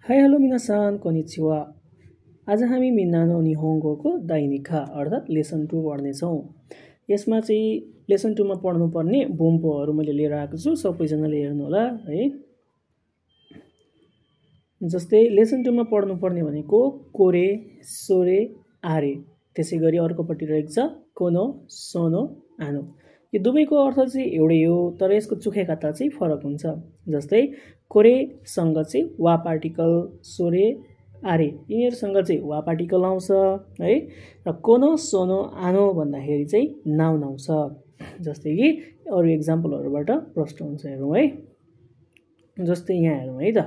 Hi hello मिनासान konnichiwa. आज हामी मिन्नानो निहोंगोको दैनिका अर्थात् लेसन 2 पढ्नेछौँ। यसमा चाहिँ लेसन 2 मा पढ्नुपर्ने बुम्पोहरू मैले लिएर आएको छु, सबैजनाले हेर्नु होला है। जस्तै लेसन 2 मा पढ्नुपर्ने भनेको कोरे, सोरे, आरे। त्यसै गरी अर्कोपट्टि रहेको छ कोनो, सोनो, आनो। यो दुवैको अर्थ चाहिँ एउटै हो, तर यसको चुखेकाता चाहिँ फरक हुन्छ। जस्तै कोरेसँग चाहिँ वा पार्टिकल, सोरे, आरे यिनीहरूसँग चाहिँ वा पार्टिकल आउँछ है। र कोनो, सोनो, आनो भन्दाखेरि चाहिँ नाउन आउँछ। जस्तै कि अरू एक्जाम्पलहरूबाट प्रष्ट हुन्छ, हेरौँ है। जस्तै यहाँ हेरौँ है त,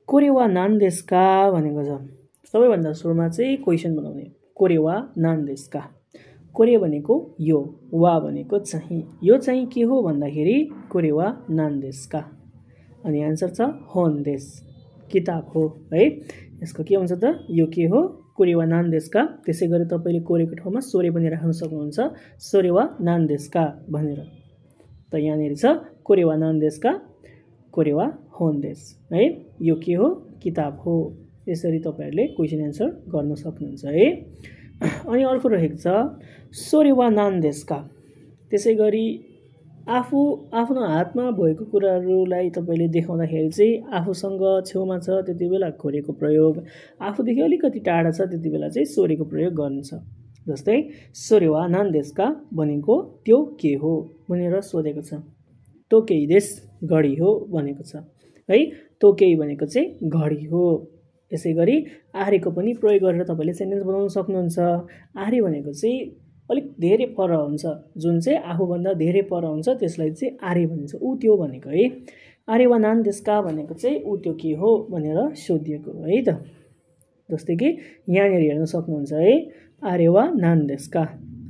कोरे वा नान देस्का भनेको छ। सबैभन्दा सुरुमा चाहिँ क्वेसन बनाउने, कोरे वा नान देस्का। कोरे भनेको यो, वा भनेको चाहिँ, यो चाहिँ के हो भन्दाखेरि कोरे वा नान देस्का। अनि आन्सर छ होन देश, किताब हो है। यसको के हुन्छ त, यो के हो, कोरे वा नान देशका। त्यसै गरी तपाईँले कोरेको ठाउँमा सोरे पनि राख्न सक्नुहुन्छ, सोरे वा नान देशका भनेर। त यहाँनिर छ कोरे वा नान देशका, कोरे वा होन देश है। यो के हो, किताब हो। यसरी तपाईँहरूले क्वेसन एन्सर गर्न सक्नुहुन्छ है। अनि अर्को रहेको छ सोरे वा नान देशका। त्यसै गरी आफ्नो हातमा भएको कुराहरूलाई तपाईँले देखाउँदाखेरि चाहिँ आफूसँग छेउमा छ त्यति बेला कोरेको प्रयोग, आफूदेखि अलिकति टाढा छ त्यति बेला चाहिँ सोरेको प्रयोग गर्नुहुन्छ। जस्तै सोरे वा नान देशका भनेको त्यो के हो भनेर सोधेको छ। तो केही देश घडी हो भनेको छ है। तो केही भनेको चाहिँ घडी हो। यसै गरी आरेको पनि प्रयोग गरेर तपाईँले सेन्टेन्स बनाउन सक्नुहुन्छ। आरे भनेको चाहिँ अलिक धेरै पर हुन्छ, जुन चाहिँ आफूभन्दा धेरै पर हुन्छ त्यसलाई चाहिँ आरे भनिन्छ, ऊ त्यो भनेको है। आरे वा नान देशका भनेको चाहिँ ऊ त्यो के हो भनेर सोधिएको है त। जस्तै कि यहाँनिर हेर्न सक्नुहुन्छ है, आरे वा नान देशका,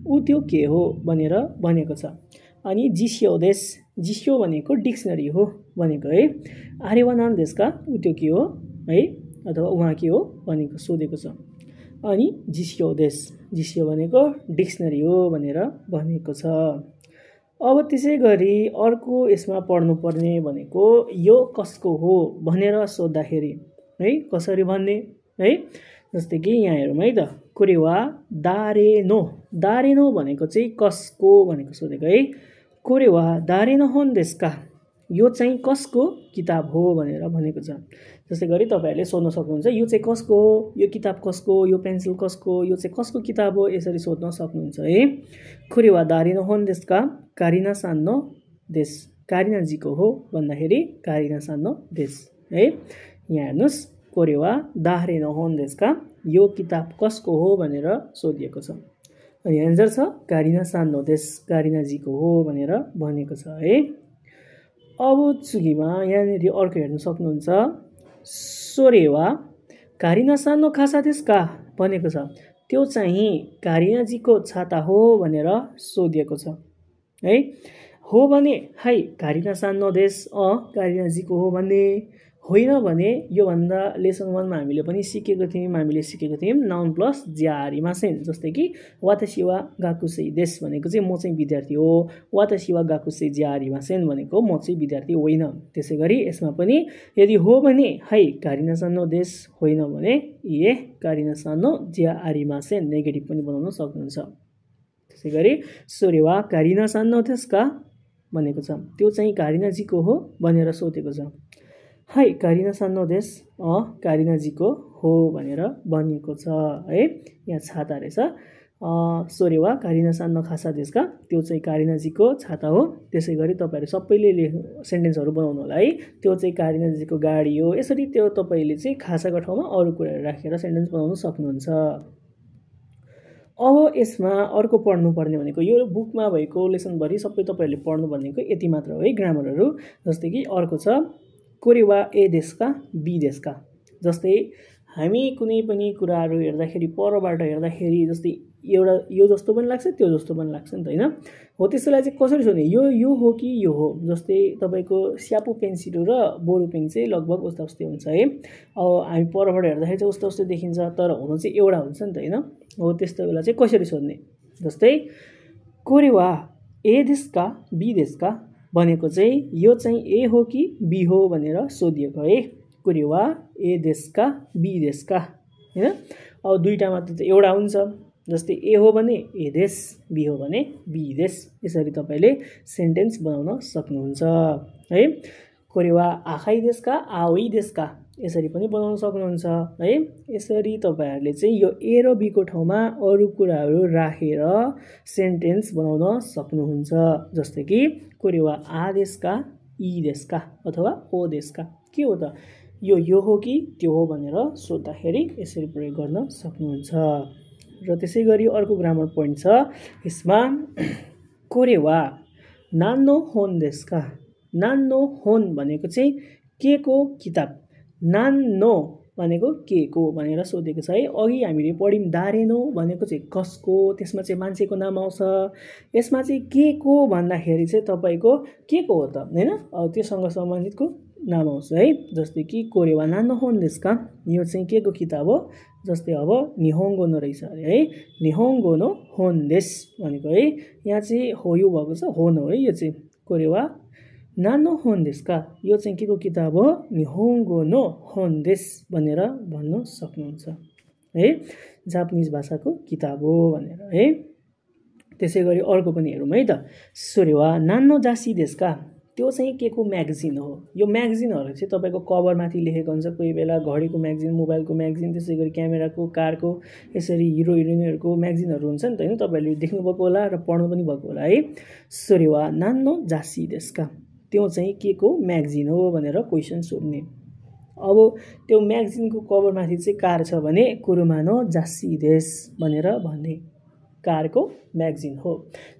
ऊ त्यो के हो भनेर भनेको छ। अनि जिस्यो देश, जिस्यो भनेको डिक्सनरी हो भनेको है। आरे वा नान देशका, ऊ त्यो के हो है, अथवा उहाँ के हो भनेको सोधेको छ। अनि जिस्यो देश, जिस्यो भनेको डिक्सनरी हो भनेर भनेको छ। अब त्यसै गरी अर्को यसमा पढ्नुपर्ने भनेको यो कसको हो भनेर सोद्धाखेरि है, कसरी भन्ने है। जस्तै कि यहाँ हेरौँ है त, कोरे वा दारेनो, दारेनो भनेको चाहिँ कसको भनेको सोधेको है। कोरे वा दारेनो होन देशका, यो चाहिँ कसको किताब हो भनेर भनेको छ। जस्तै गरी तपाईँहरूले सोध्न सक्नुहुन्छ, यो चाहिँ कसको हो, यो किताब कसको, यो पेन्सिल कसको, यो चाहिँ कसको किताब हो, यसरी सोध्न सक्नुहुन्छ है। कोरे वा दारेनो होन देशका, कारिना सानो देश, कारिनाजीको हो भन्दाखेरि कारिना सानो देश है। यहाँ हेर्नुहोस्, कोरे वा दारेनो होन देशका, यो किताब कसको हो भनेर सोधिएको छ। अनि एन्सर छ कारिना सानो देश, कारिनाजीको हो भनेर भनेको छ है। अब चुगीमा यहाँनिर अर्को हेर्न सक्नुहुन्छ, सोरे वा कारिना सानो खासा देशका भनेको छ। त्यो चाहिँ कारिनाजीको छाता हो भनेर सोधिएको छ है। हो भने हाई कारिना सानो देश, कारिनाजीको हो भन्ने, होइन भने योभन्दा लेसन 1 मा हामीले पनि सिकेको थियौँ नाउन प्लस ज्यारिमासेन। जस्तै कि वातासी वा गाकुसेई देश भनेको चाहिँ म चाहिँ विद्यार्थी हो, वातासी वा गाकुसेई ज्यारिमासेन भनेको म चाहिँ विद्यार्थी होइन। त्यसै गरी यसमा पनि यदि हो भने हाई कारिना सानो देश, होइन भने ए कारिना सानो ज्यारिमासेन, नेगेटिभ पनि बनाउन सक्नुहुन्छ। त्यसै गरी सोरे वा कारिना सानो देशका भनेको छ, त्यो चाहिँ कारिनाजीको हो भनेर सोधेको छ। हाई कारिना सानो देश, कारिनाजीको हो भनेर भनिएको छ है। यहाँ छाता रहेछ, सोरे वा कारिना सानो खासा देशका, त्यो चाहिँ कारिनाजीको छाता हो। त्यसै गरी तपाईँहरू सबैले सेन्टेन्सहरू बनाउनु होला है। त्यो चाहिँ कारिनाजीको गाडी हो। यसरी त्यो तपाईँले चाहिँ खासाको ठाउँमा अरू कुराहरू राखेर सेन्टेन्स बनाउन सक्नुहुन्छ। अब यसमा अर्को पढ्नुपर्ने भनेको यो बुकमा भएको लेसनभरि सबै तपाईँहरूले पढ्नु भनेको यति मात्र हो है, ग्रामरहरू। जस्तै कि अर्को छ कोरे वा ए देशका, बी देशका। जस्तै हामी कुनै पनि कुराहरू हेर्दाखेरि परबाट हेर्दाखेरि जस्तै एउटा यो जस्तो पनि लाग्छ, त्यो जस्तो पनि लाग्छ नि त होइन। हो त्यसैलाई चाहिँ कसरी सोध्ने, यो हो कि यो हो। जस्तै तपाईँको स्यापु पेन्सिल र बोरु पेन चाहिँ लगभग उस्ता उस्तै हुन्छ है। अब हामी परबाट हेर्दाखेरि चाहिँ उस्ता उस्तै देखिन्छ, तर हुनु चाहिँ एउटा हुन्छ नि त होइन। हो त्यस्तो बेला चाहिँ कसरी सोध्ने, जस्तै कोरे वा ए देशका, बी देशका भनेको चाहिँ यो चाहिँ ए हो कि बी हो भनेर सोधिएको है। कोरेवा ए देशका बी देशका हैन। अब दुईटा मात्र त एउटा हुन्छ, जस्तै ए हो भने ए देश, बी हो भने बी देश। यसरी तपाईले सेन्टेन्स बनाउन सक्नुहुन्छ है। कोरेवा आखाइ देशका आओइ देशका यसरी पनि बनाउन सक्नुहुन्छ है। यसरी तपाईहरुले चाहिँ यो ए र बी को ठाउँमा अरु कुराहरु राखेर सेन्टेन्स बनाउन सक्नुहुन्छ। जस्तै कि कोरेवा आ देशका ई देशका अथवा ओ देशका। के हो त यो हो कि त्यो हो भनेर सोध्दाखेरि यसरी प्रयोग गर्न सक्नुहुन्छ। र त्यसैगरी अर्को ग्रामर पोइन्ट छ यसमा कोरेवा नान्नो होन देशका। नान्नो होन भनेको चाहिँ के को किताब, नान्नो भनेको के को भनेर सोधेको छ है। अघि हामीले पढ्यौं दारेनो भनेको चाहिँ कसको, त्यसमा चाहिँ मान्छेको नाम आउँछ। यसमा चाहिँ के को भन्दाखेरि चाहिँ तपाईको के को हो त हैन, त्योसँग सम्बन्धितको नाम आउँछ है। जस्तै कि कोरेवा नान्नो होन देशका, यो चाहिँ के को किताब हो। जस्तै अब निहोङ्गो नो रहेछ अरे है, निहोङ्गो नो होन देश भनेको है। यहाँ चाहिँ हो यो भएको छ, होन हो है। यो चाहिँ कोरेवा नानो होन देशका, यो चाहिँ के को किताब हो, निहोङ्गो नो होन देश भनेर भन्न सक्नुहुन्छ है। जापानिज भाषाको किताब हो भनेर है। त्यसैगरी अर्को पनि हेरौँ है त। सोरेवा नानो जासी देशका, त्यो चाहिँ के को म्यागजिन हो। यो म्यागजिनहरु चाहिँ तपाईको कभर माथि लेखेको हुन्छ, कोही बेला घडीको म्यागजिन, मोबाइलको म्यागजिन, त्यसैगरी क्यामेराको, कारको, यसरी हिरो हिरोइनहरुको म्यागजिनहरु हुन्छ नि त हैन। तपाईहरुले देख्नु भएको होला र पढ्नु पनि भएको होला है। सोरेवा नानो जासी देशका, त्यो चाहिँ के को म्यागजिन हो भनेर क्वेशन सोध्ने। अब त्यो म्यागजिनको कभर माथि चाहिँ कार छ भने कुरुमा नो जासी देश भनेर भन्ने, कारको म्यागजिन हो।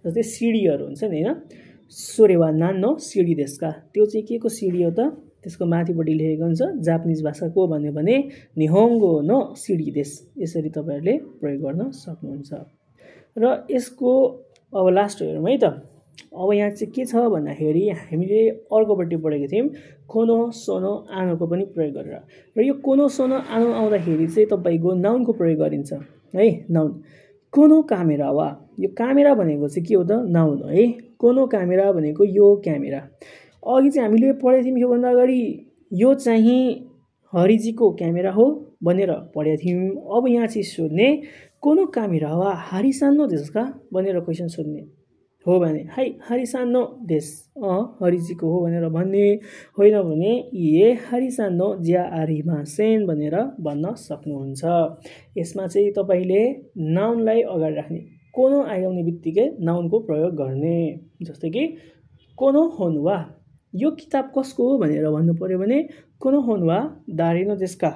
जस्तै सिडीहरु हुन्छ नि हैन, सोरेवा नानो सिडी देशका, त्यो चाहिँ के को सिडी हो त, त्यसको माथिपट्टि लेखेको हुन्छ जापानिज भाषाको भन्यो भने निहोङ्गो नो सिडी देश। यसरी तपाईहरुले प्रयोग गर्न सक्नुहुन्छ। र यसको अब लास्ट हेरौँ है त। अब यहाँ चाहिँ के छ भन्दाखेरि हामीले अर्कोपट्टि पढेको थियौं कोनो सोनो आनोको पनि प्रयोग गरेर। र यो कोनो सोनो आनो आउँदाखेरि चाहिँ तपाईको नाउनको प्रयोग गरिन्छ है। नाउन कोनो कामेरा वा, यो कामेरा भनेको चाहिँ के हो त, नाउन हो है। कोनो कामेरा भनेको यो क्यामेरा। अघि चाहिँ हामीले पढेको थियौं, योभन्दा अगाडि यो चाहिँ हरिजीको क्यामेरा हो भनेर पढेको थियौं। अब यहाँ चाहिँ सोध्ने कोनो कामेरा वा हारिसानो देशका भनेर क्वेशन सोध्ने हो भने हाई हारिसानो देश हरिजीको हो भनेर भन्ने, होइन भने ये हारिसानो ज्या आरिमासेन भनेर भन्न सक्नुहुन्छ। यसमा चाहिँ तपाईले नाउनलाई अगाडि राख्ने, कोनो आउने बित्तिकै नाउनको प्रयोग गर्ने। जस्तै कि कोनो होनवा, यो किताब कसको हो भनेर भन्नु पर्यो भने कोनो होनवा दारेनो देशका,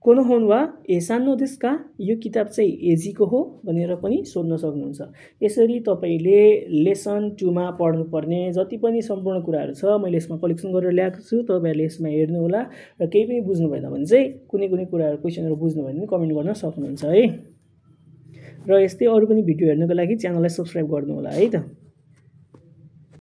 कोनो होनवा एसानो देशका, यो किताब चाहिँ एजीको हो भनेर पनि सोध्न सक्नुहुन्छ। यसरी तपाईले लेसन 2 मा पढ्नुपर्ने जति पनि सम्पूर्ण कुराहरु छ मैले यसमा कलेक्सन गरेर ल्याएको छु। तपाईहरुले यसमा हेर्नु होला र केही पनि बुझ्नु भएन भने चाहिँ कुनै कुराहरु क्वेशनहरु बुझ्नु भएन भने कमेन्ट गर्न सक्नुहुन्छ है। र यस्तै अरु पनि भिडियो हेर्नको लागि च्यानललाई सब्स्क्राइब गर्नु होला है त।